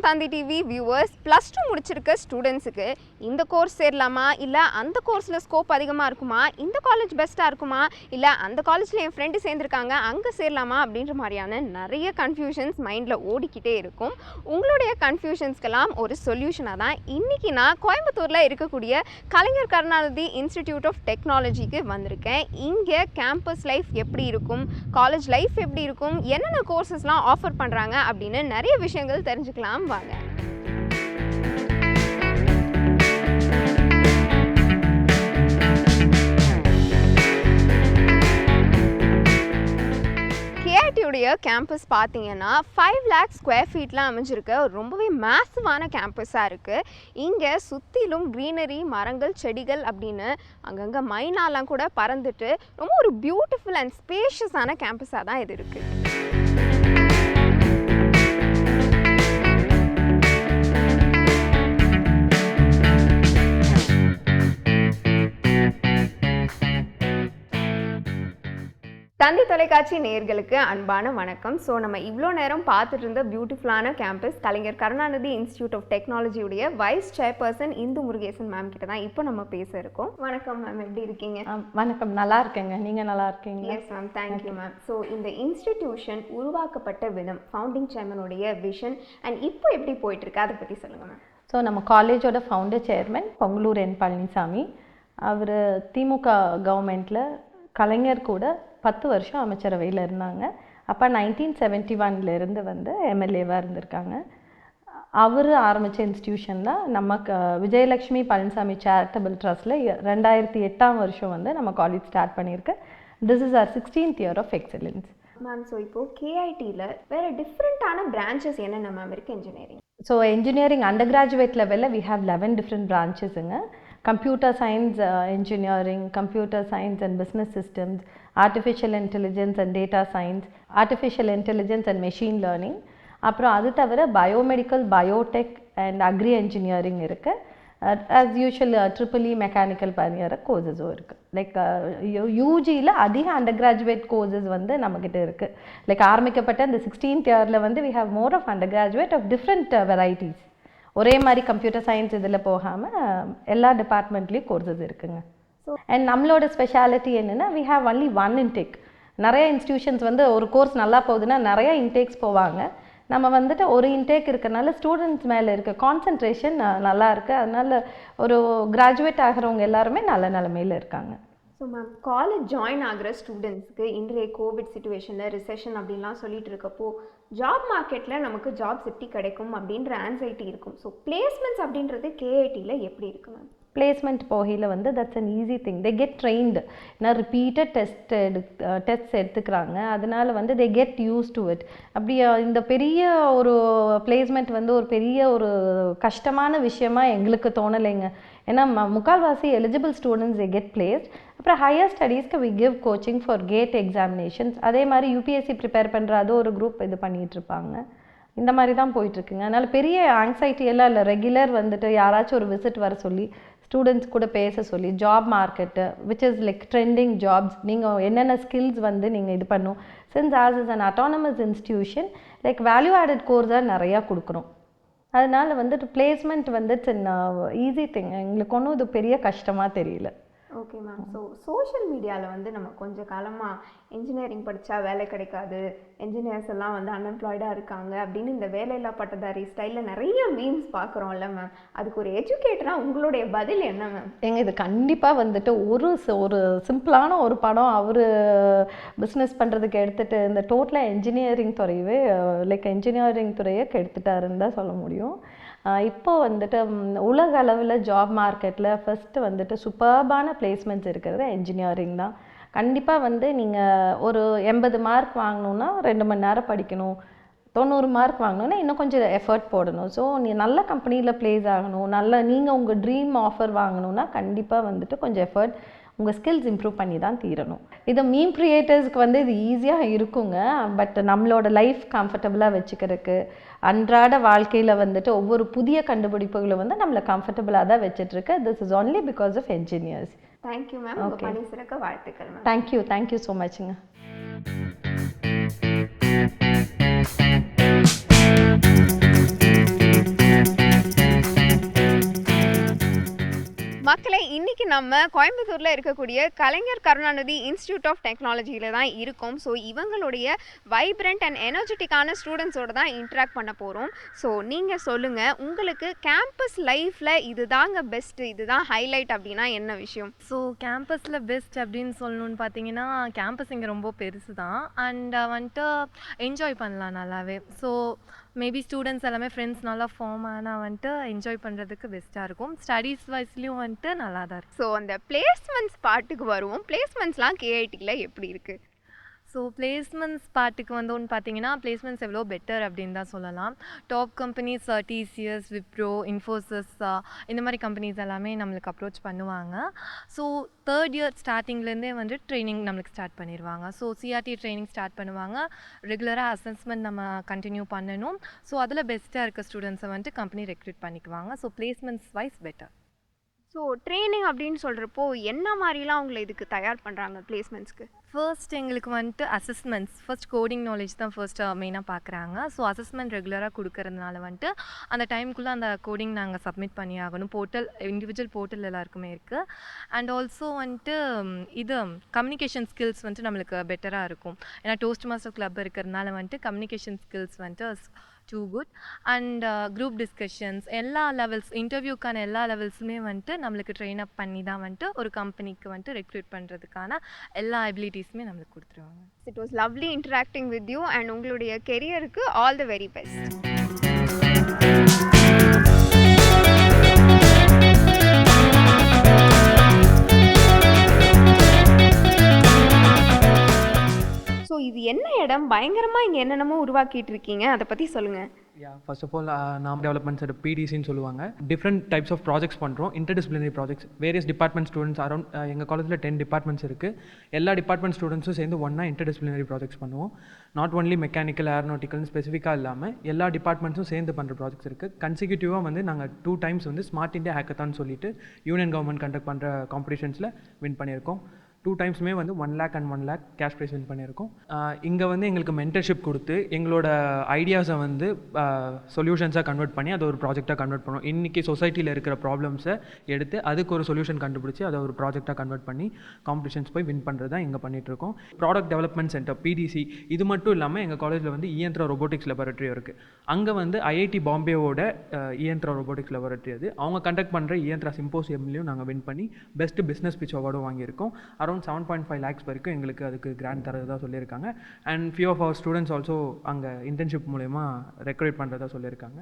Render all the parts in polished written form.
தந்தி TV viewers, +2 முடிச்சிருக்க ஸ்டூடெண்ட்ஸுக்கு இந்த course சேரலாமா, இல்லை அந்த கோர்ஸில் ஸ்கோப் அதிகமாக இருக்குமா, இந்த காலேஜ் பெஸ்ட்டாக இருக்குமா, இல்லை அந்த காலேஜில் என் ஃப்ரெண்டு சேர்ந்துருக்காங்க அங்கே சேரலாமா அப்படின்ற மாதிரியான நிறைய கன்ஃபியூஷன்ஸ் மைண்டில் ஓடிக்கிட்டே இருக்கும். உங்களுடைய கன்ஃபியூஷன்ஸ்க்கெல்லாம் ஒரு சொல்யூஷனாக தான் இன்றைக்கி நான் கோயம்புத்தூரில் இருக்கக்கூடிய கலைஞர் கருணாநிதி இன்ஸ்டிடியூட் ஆஃப் டெக்னாலஜிக்கு வந்திருக்கேன். இங்கே கேம்பஸ் லைஃப் எப்படி இருக்கும், காலேஜ் லைஃப் எப்படி இருக்கும், என்னென்ன கோர்சஸ்லாம் ஆஃபர் பண்ணுறாங்க அப்படின்னு நிறைய விஷயங்கள் தெரிஞ்சுக்கலாம் வாங்க. கேஐடியுடைய கேம்பஸ் பார்த்தீங்கன்னா 5 lakh ஸ்கொயர் ஃபீட்டில் அமைஞ்சிருக்க ரொம்பவே மேசிவான கேம்பஸாக இருக்குது. இங்கே சுற்றிலும் க்ரீனரி, மரங்கள், செடிகள் அப்படின்னு அங்கங்கே மைனாலாம் கூட பறந்துட்டு ரொம்ப ஒரு பியூட்டிஃபுல் அண்ட் ஸ்பேஷியஸான கேம்பஸாக தான் இது இருக்குது. தந்தி தொலைக்காட்சி நேயர்களுக்கு அன்பான வணக்கம். ஸோ நம்ம இவ்வளோ நேரம் பார்த்துட்டு இருந்த பியூட்டிஃபுல்லான campus Kalaignar Karunanidhi institute of டெக்னாலஜியுடைய vice chairperson Indhu Murugesan ma'am கிட்ட தான் இப்போ நம்ம பேச இருக்கோம். வணக்கம் மேம், எப்படி இருக்கீங்க? வணக்கம், நல்லா இருக்கேங்க. நீங்கள் நல்லா இருக்கீங்க? Yes ma'am, thank you ma'am. So இந்த இன்ஸ்டிடியூஷன் உருவாக்கப்பட்ட விதம், ஃபவுண்டிங் சேர்மனுடைய விஷன் அண்ட் இப்போ எப்படி போயிட்டுருக்கு அதை பற்றி சொல்லுங்கள் மேம். ஸோ நம்ம காலேஜோட ஃபவுண்டர் சேர்மன் பொங்கலூர் என் பழனிசாமி. அவர் திமுக கவர்மெண்ட்டில் கலைஞர் கூட 10 வருஷம் அமைச்சரவையில் இருந்தாங்க. அப்போ 1971 வந்து எம்எல்ஏவாக இருந்திருக்காங்க. அவர் ஆரம்பித்த இன்ஸ்டிடியூஷன் தான் நம்ம விஜயலட்சுமி பழனிசாமி சேரிட்டபிள் ட்ரஸ்ட்டில் 2008 வந்து நம்ம காலேஜ் ஸ்டார்ட் பண்ணியிருக்கு. This is our 16th year of excellence. Ma'am, so இப்போது கேஐடியில் வேறு டிஃப்ரெண்ட்டான பிரான்ச்சஸ் என்னென்ன மேம் இருக்குது engineering? So engineering undergraduate லெவலில் வி ஹேவ் 11 different branchesங்க. Computer science engineering, computer science and business systems, artificial intelligence and data science, artificial intelligence and machine learning. அப்புறம் அது தவிர biomedical, biotech and agri engineering இருக்குது. As usual triple E mechanical பண்ணிற கோர்சஸும் இருக்குது. Like யூஜியில் அதிக under graduate courses வந்து நம்மக்கிட்ட இருக்குது. லைக் ஆரம்பிக்கப்பட்ட இந்த 16th year வந்து we have more of undergraduate of different varieties. ஒரே மாதிரி கம்ப்யூட்டர் சயின்ஸ் இதில் போகாமல் எல்லா டிபார்ட்மெண்ட்லேயும் கோர்சஸ் இருக்குங்க. அண்ட் நம்மளோட ஸ்பெஷாலிட்டி என்னென்னா we have only one intake. நிறைய இன்ஸ்டிடியூஷன்ஸ் வந்து ஒரு கோர்ஸ் நல்லா போகுதுன்னா நிறைய இன்டேக்ஸ் போவாங்க. நம்ம வந்துட்டு ஒரு இன்டேக் இருக்கிறனால ஸ்டூடெண்ட்ஸ் மேலே இருக்க கான்சன்ட்ரேஷன் நல்லா இருக்குது. அதனால் ஒரு கிராஜுவேட் ஆகிறவங்க எல்லாருமே நல்ல நிலமையில் இருக்காங்க. ஸோ மேம், காலேஜ் ஜாயின் ஆகிற ஸ்டூடெண்ட்ஸ்க்கு இன்றைய கோவிட் சுச்சுவேஷனில் ரிசெஷன் அப்படின்லாம் சொல்லிட்டு இருக்கப்போ ஜாப் மார்க்கெட்டில் நமக்கு ஜாப்ஸ் எப்படி கிடைக்கும் அப்படின்ற ஆன்சைட்டி இருக்கும். ஸோ பிளேஸ்மெண்ட்ஸ் அப்படின்றது கேஐடியில் எப்படி இருக்கு மேம்? பிளேஸ்மெண்ட் போகையில் வந்து that's an easy thing. They get trained. ஏன்னா ரிப்பீட்டட் டெஸ்ட் எடுத்துக்கிறாங்க. அதனால வந்து they get used to it. அப்படி இந்த பெரிய ஒரு பிளேஸ்மெண்ட் வந்து ஒரு பெரிய ஒரு கஷ்டமான விஷயமா எங்களுக்கு தோணலைங்க. ஏன்னா முக்கால்வாசி eligible students they get placed. அப்புறம் ஹையர் ஸ்டடீஸ்க்கு we give coaching for GATE examinations. அதே மாதிரி யூபிஎஸ்சி ப்ரிப்பேர் பண்ணுற அது ஒரு குரூப் இது பண்ணிகிட்ருப்பாங்க. இந்த மாதிரி தான் போயிட்டுருக்குங்க. அதனால் பெரிய ஆங்ஸைட்டி எல்லாம் இல்லை. ரெகுலர் வந்துட்டு யாராச்சும் ஒரு விசிட் வர சொல்லி ஸ்டூடெண்ட்ஸ் கூட பேச சொல்லி job market which is like trending jobs, நீங்கள் என்னென்ன ஸ்கில்ஸ் வந்து நீங்கள் இது பண்ணும். Since as is an autonomous institution like value added கோர்ஸாக நிறையா கொடுக்குறோம். அதனால் வந்துட்டு பிளேஸ்மெண்ட் வந்து இட்ஸ் அன் ஈஸி திங். எங்களுக்கு ஒன்றும் இது பெரிய கஷ்டமாக தெரியல. Okay ma'am. ஸோ சோஷியல் மீடியாவில் வந்து நம்ம கொஞ்சம் காலமாக இன்ஜினியரிங் படித்தா வேலை கிடைக்காது, என்ஜினியர்ஸ் எல்லாம் வந்து அன்எம்ப்ளாய்டாக இருக்காங்க அப்படின்னு இந்த வேலையில்லா பட்டதாரி ஸ்டைலில் நிறைய மீம்ஸ் பார்க்குறோம்ல மேம். அதுக்கு ஒரு எஜுகேட்டராக உங்களுடைய பதில் என்ன மேம்? இது கண்டிப்பாக வந்துட்டு ஒரு சிம்பிளான ஒரு படம் அவர் பிஸ்னஸ் பண்ணுறதுக்கு எடுத்துகிட்டு இந்த டோட்டலாக என்ஜினியரிங் துறையவே லைக் என்ஜினியரிங் துறையை கெடுத்துட்டாருன்னு தான் சொல்ல முடியும். இப்போ வந்துட்டு உலக அளவில் ஜாப் மார்க்கெட்டில் ஃபஸ்ட்டு வந்துட்டு சூப்பர்பான பிளேஸ்மெண்ட்ஸ் இருக்கிறது என்ஜினியரிங் தான். கண்டிப்பாக வந்து நீங்கள் ஒரு 80 மார்க் வாங்கணுன்னா 2 மணி நேரம் படிக்கணும். 90 மார்க் வாங்கணுன்னா இன்னும் கொஞ்சம் எஃபர்ட் போடணும். ஸோ நீ நல்ல கம்பெனியில் ப்ளேஸ் ஆகணும், நீங்கள் உங்கள் ட்ரீம் ஆஃபர் வாங்கணுன்னா கண்டிப்பாக வந்துட்டு கொஞ்சம் எஃபர்ட், உங்கள் ஸ்கில்ஸ் இம்ப்ரூவ் பண்ணி தான் தீரணும். இது மீம் க்ரியேட்டர்ஸ்க்கு வந்து இது ஈஸியாக இருக்குங்க. பட் நம்மளோட லைஃப் கம்ஃபர்டபுளாக வச்சுக்கிறதுக்கு அன்றாட வாழ்க்கையில் வந்துட்டு ஒவ்வொரு புதிய கண்டுபிடிப்புகளை வந்து நம்மளை கம்ஃபர்டபுளாக தான் வச்சுட்ருக்கு. This is only because of engineers. Thank you ma'am. Okay, பணி சிறக்க வாழ்த்துக்கள் மேம். Thank you so மச்ங்க. மக்களே, இன்னைக்கு நம்ம கோயம்புத்தூர்ல இருக்கக்கூடிய கலைஞர் கருணாநிதி இன்ஸ்டிடியூட் ஆஃப் டெக்னாலஜியில தான் இருக்கோம். ஸோ இவங்களுடைய வைப்ரண்ட் அண்ட் எனர்ஜெட்டிக்கான ஸ்டூடெண்ட்ஸோட தான் இன்ட்ராக்ட் பண்ண போகிறோம். ஸோ நீங்கள் சொல்லுங்கள், உங்களுக்கு கேம்பஸ் லைஃப்பில் இதுதாங்க பெஸ்ட்டு, இதுதான் ஹைலைட் அப்படின்னா என்ன விஷயம்? ஸோ கேம்பஸில் பெஸ்ட் அப்படின்னு சொல்லணும்னு பார்த்தீங்கன்னா, கேம்பஸ் இங்கே ரொம்ப பெருசு தான். அண்ட் வந்துட்டு என்ஜாய் பண்ணலாம் நல்லாவே. ஸோ மேபி ஸ்டூடெண்ட்ஸ் எல்லாமே ஃப்ரெண்ட்ஸ் நல்லா ஃபார்ம் ஆனால் வந்துட்டு என்ஜாய் பண்ணுறதுக்கு பெஸ்ட்டாக இருக்கும். ஸ்டடீஸ் வைஸ்லேயும் வந்துட்டு நல்லா தான் இருக்கும். ஸோ அந்த பிளேஸ்மெண்ட்ஸ் பாட்டுக்கு வருவோம். பிளேஸ்மெண்ட்ஸ்லாம் கேஐடியில் எப்படி இருக்குது? ஸோ பிளேஸ்மெண்ட்ஸ் பார்ட்டுக்கு வந்தோன்னு பார்த்தீங்கன்னா, பிளேஸ்மெண்ட்ஸ் எவ்வளோ பெட்டர் அப்படின்னு தான் சொல்லலாம். Top companies TCS, Wipro, Infosys இந்த மாதிரி கம்பெனிஸ் எல்லாமே நம்மளுக்கு அப்ரோச் பண்ணுவாங்க. ஸோ தேர்ட் இயர் ஸ்டார்டிங்லேருந்தே வந்து ட்ரைனிங் நம்மளுக்கு ஸ்டார்ட் பண்ணிடுவாங்க. ஸோ சிஆர்டி ட்ரைனிங் ஸ்டார்ட் பண்ணுவாங்க. ரெகுலராக அசஸ்மெண்ட் நம்ம கண்டினியூ பண்ணணும். ஸோ அதில் பெஸ்ட்டாக இருக்க ஸ்டூடெண்ட்ஸை வந்துட்டு கம்பெனி ரெக்ரூட் பண்ணிக்குவாங்க. So placements wise better. So training அப்படின்னு சொல்கிறப்போ என்ன மாதிரிலாம் அவங்களை இதுக்கு தயார் பண்ணுறாங்க பிளேஸ்மெண்ட்ஸ்க்கு? ஃபர்ஸ்ட் எங்களுக்கு வந்துட்டு அசஸ்மெண்ட்ஸ், ஃபர்ஸ்ட் கோடிங் நாலேஜ் தான் ஃபர்ஸ்ட் மெயினாக பார்க்குறாங்க. ஸோ அசஸ்மெண்ட் ரெகுலராக கொடுக்கறதுனால வந்துட்டு அந்த டைமுக்குள்ளே அந்த கோடிங் நாங்கள் சப்மிட் பண்ணி ஆகணும். போர்ட்டல், இண்டிவிஜுவல் போர்ட்டல் எல்லாருக்குமே இருக்குது. அண்ட் ஆல்சோ வந்துட்டு இது கம்யூனிகேஷன் ஸ்கில்ஸ் வந்துட்டு நம்மளுக்கு பெட்டராக இருக்கும். ஏன்னா டோஸ்ட் மாஸ்டர் கிளப் இருக்கிறதுனால வந்துட்டு கம்யூனிகேஷன் ஸ்கில்ஸ் வந்துட்டு too good. And group discussions, எல்லா லெவல்ஸ், இன்டர்வியூக்கான எல்லா லெவல்ஸுமே வந்துட்டு நம்மளுக்கு ட்ரெயின் அப் பண்ணி தான் வந்துட்டு ஒரு கம்பெனிக்கு வந்துட்டு ரெக்ரூட் பண்ணுறதுக்கான எல்லா எபிலிட்டிஸுமே நம்மளுக்கு கொடுத்துருவாங்க. It was lovely interacting with you and உங்களுடைய கெரியருக்கு all the very best. So இது என்ன இடம்? பயங்கரமாக இங்கே என்னென்னமோ உருவாக்கிட்டு இருக்கீங்க, அதை பற்றி சொல்லுங்கள். ஃபர்ஸ்ட் ஆஃப் ஆல் நாம் டெவலப்மெண்ட்ஸ் அட் பிடிசின்னு சொல்லுவாங்க. டிஃப்ரெண்ட் டைப்ஸ் ஆஃப் ப்ராஜெக்ட்ஸ் பண்ணுறோம். Interdisciplinary projects, various department students around எங்கள் காலேஜில் 10 டிபார்ட்மெண்ட்ஸ் இருக்குது. எல்லா டிபார்ட்மெண்ட் ஸ்டூடெண்ட்ஸும் சேர்ந்து ஒன்றா இன்டர்டிசிப்ளினரி ப்ராஜெக்ட்ஸ் பண்ணுவோம். நாட் ஒன்லி மெக்கானிக்கல், ஏரோநாட்டிக்கல்னு ஸ்பெசிஃபிக்காக இல்லாமல் எல்லா டிபார்ட்மெண்ட்ஸும் சேர்ந்து பண்ணுற ப்ராஜெக்ட்ஸ் இருக்குது. கன்சிக்யூட்டிவாக வந்து நாங்கள் 2 times வந்து ஸ்மார்ட் இந்தியா ஹேக்கத்தான் சொல்லிட்டு யூனியன் கவர்மெண்ட் கண்டக்ட் பண்ணுற காம்படிஷன்ஸில் வின் பண்ணியிருக்கோம். 2 timesமே வந்து 1 lakh and 1 lakh cash prize win பண்ணியிருக்கோம். இங்கே வந்து எங்களுக்கு மென்டர்ஷிப் கொடுத்து எங்களோட ஐடியாஸை வந்து சொல்யூஷன்ஸாக கன்வெர்ட் பண்ணி அதை ஒரு ப்ராஜெக்டாக கன்வெர்ட் பண்ணுவோம். இன்றைக்கி சொசைட்டியில் இருக்கிற ப்ராப்ளம்ஸை எடுத்து அதுக்கு ஒரு சொல்யூஷன் கண்டுபிடிச்சி அதை ஒரு ப்ராஜெக்டாக கன்வெர்ட் பண்ணி காம்படிஷன்ஸ் போய் வின் பண்ணுறது தான் இங்கே பண்ணிகிட்ருக்கோம். ப்ராடக்ட் டெவலப்மெண்ட் சென்டர் பிடிசி, இது மட்டும் இல்லாமல் எங்கள் காலேஜில் வந்து இயந்திரா ரோபோட்டிக்ஸ் லெபார்ட்டரி இருக்குது. அங்கே வந்து ஐஐடி பாம்பேவோட இயந்திரா ரோபோட்டிக்ஸ் லெபார்ட்டரி, அது அவங்க கண்டக்ட் பண்ணுற இயந்திரா சிம்போசியம்லேயும் நாங்கள் வின் பண்ணி பெஸ்ட் பிஸ்னஸ் பிச் அவார்டும் வாங்கியிருக்கோம். அரௌண்ட் 7.5 lakhs வரைக்கும் எங்களுக்கு அதுக்கு கிராண்ட் தரதாக சொல்லியிருக்காங்க. And few of our students also அங்கே இன்டர்ன்ஷிப் மூலயமா ரெக்ரூட் பண்ணுறதா சொல்லியிருக்காங்க.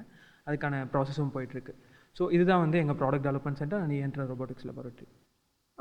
அதுக்கான ப்ராசஸும் போயிட்டுருக்கு. ஸோ இதுதான் வந்து எங்கள் product development center and Iyanthira robotics laboratory.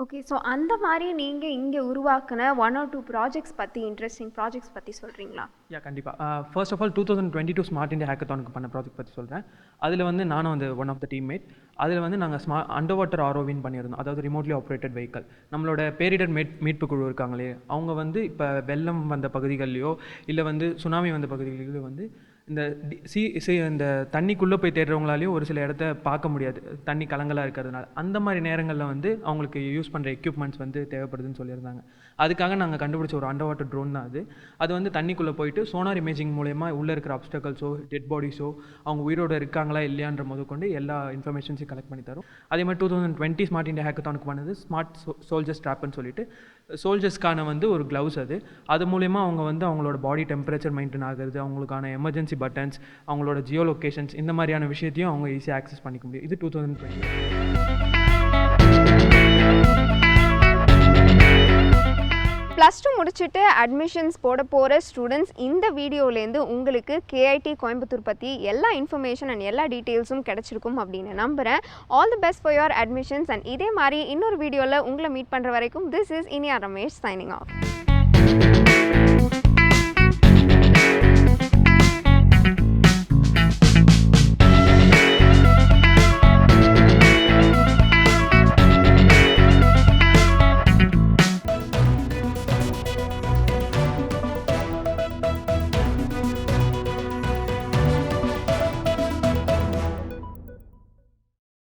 Okay, so அந்த மாதிரி நீங்கள் இங்கே உருவாக்கின 1 or 2 ப்ராஜெக்ட்ஸ் பற்றி, இன்ட்ரெஸ்டிங் ப்ராஜெக்ட்ஸ் பற்றி சொல்கிறீங்களா? கண்டிப்பாக. First of all 2022 smart India ஹேக்கத்தானுக்கு பண்ண ப்ராஜெக்ட் பற்றி சொல்கிறேன். அதில் வந்து நானும் வந்து ஒன் ஆஃப் த டீம்மேட். அதில் வந்து நாங்கள் அண்டர் வாட்டர் ஆர்ஓவின் பண்ணியிருந்தோம். அதாவது ரிமோட்லி ஆப்ரேட்டட் வெஹிக்கல். நம்மளோட பேரிடர் மீட்பு குழு இருக்காங்களே, அவங்க வந்து இப்போ வெள்ளம் வந்த பகுதிகள்லையோ இல்லை வந்து சுனாமி வந்த பகுதிகளிலோ வந்து இந்த தண்ணிக்குள்ளே போய் தேடுறவங்களாலையும் ஒரு சில இடத்த பார்க்க முடியாது, தண்ணி கலங்கலாக இருக்கிறதுனால. அந்த மாதிரி நேரங்களில் வந்து அவங்களுக்கு யூஸ் பண்ணுற எக்யூப்மெண்ட்ஸ் வந்து தேவைப்படுதுன்னு சொல்லியிருந்தாங்க. அதுக்காக நாங்கள் கண்டுபிடிச்ச ஒரு அண்டர் வாட்டர் ட்ரோன் தான் அது. அது வந்து தண்ணிக்குள்ளே போயிட்டு சோனார் இமேஜிங் மூலயமா உள்ளே இருக்கிற அப்டக்கல்ஸோ, டெட் பாடிஸோ, அவங்க உயிரோடு இருக்காங்களா இல்லையான்ற முதற்கொண்டு எல்லா இன்ஃபர்மேஷன்ஸையும் கலெக்ட் பண்ணி தரும். அதே மாதிரி 2020 ஸ்மார்ட் இந்தியா ஹேக்கத்தானுக்கு பண்ணது ஸ்மார்ட் சோல்ஜர்ஸ் ட்ராப்னு சொல்லிட்டு சோல்ஜர்ஸ்க்கான வந்து ஒரு க்ளவுஸ். அது மூலயமா அவங்க வந்து அவங்களோட பாடி டெம்பரேச்சர் மெயின்டைன் ஆகுறது, அவங்களுக்கான எமர்ஜென்சி பட்டன்ஸ், அவங்களோட ஜியோ லொக்கேஷன்ஸ், இந்த மாதிரியான விஷயத்தையும் அவங்க ஈஸியாக ஆக்சஸ் பண்ணிக்க முடியும். இது 2020. +2 முடிச்சுட்டு அட்மிஷன்ஸ் போட போகிற ஸ்டூடெண்ட்ஸ், இந்த வீடியோலேருந்து உங்களுக்கு கேஐடி கோயம்புத்தூர் பற்றி எல்லா இன்ஃபர்மேஷன் அண்ட் எல்லா டீட்டெயில்ஸும் கிடச்சிருக்கும் அப்படின்னு நம்புகிறேன். All the best for your admissions. And இதே மாதிரி இன்னொரு வீடியோவில் உங்களை மீட் பண்ணுற வரைக்கும் this is Iniya Ramesh signing off.